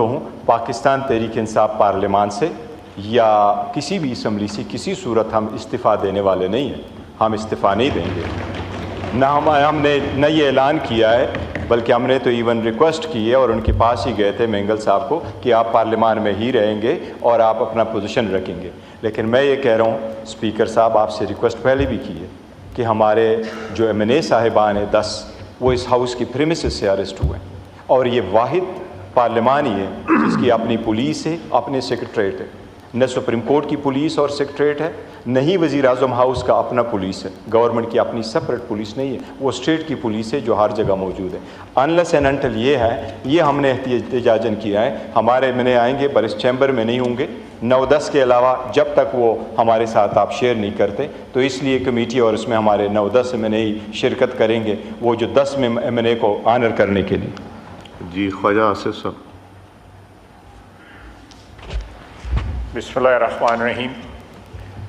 कहूँ पाकिस्तान तहरीक इंसाफ पार्लिमान से या किसी भी असम्बली से किसी सूरत हम इस्तीफ़ा देने वाले नहीं हैं। हम इस्तीफ़ा नहीं देंगे। ना हमने न ये ऐलान किया है, बल्कि हमने तो इवन रिक्वेस्ट की है और उनके पास ही गए थे मेंगल साहब को कि आप पार्लिमान में ही रहेंगे और आप अपना पोजीशन रखेंगे। लेकिन मैं ये कह रहा हूँ स्पीकर साहब, आपसे रिक्वेस्ट पहले भी की है कि हमारे जो एमएनए साहिबान हैं 10, वो इस हाउस की प्रीमिसेस से अरेस्ट हुए हैं और ये वाहिद पार्लिमान ही है जिसकी अपनी पुलिस है, अपने सेक्रेटरीट है। न सुप्रीम कोर्ट की पुलिस और सेक्रेटरीट है, न ही वज़ीर आज़म हाउस का अपना पुलिस है। गवर्नमेंट की अपनी सेपरेट पुलिस नहीं है, वो स्टेट की पुलिस है जो हर जगह मौजूद है। अनलेस एंड अनटिल ये है, ये हमने एहतिजाजन किया है। हमारे मैंने आएंगे पर इस चैम्बर में नहीं होंगे 9-10 के अलावा, जब तक वो हमारे साथ आप शेयर नहीं करते। तो इसलिए कमेटी और उसमें हमारे 9-10 एमएनए ही शिरकत करेंगे, वो जो 10 में एमएनए को आनर करने के लिए। जी ख्वाजा आसिफ साहब। बिस्मिल्लाहिर्रहमानिर्रहीम।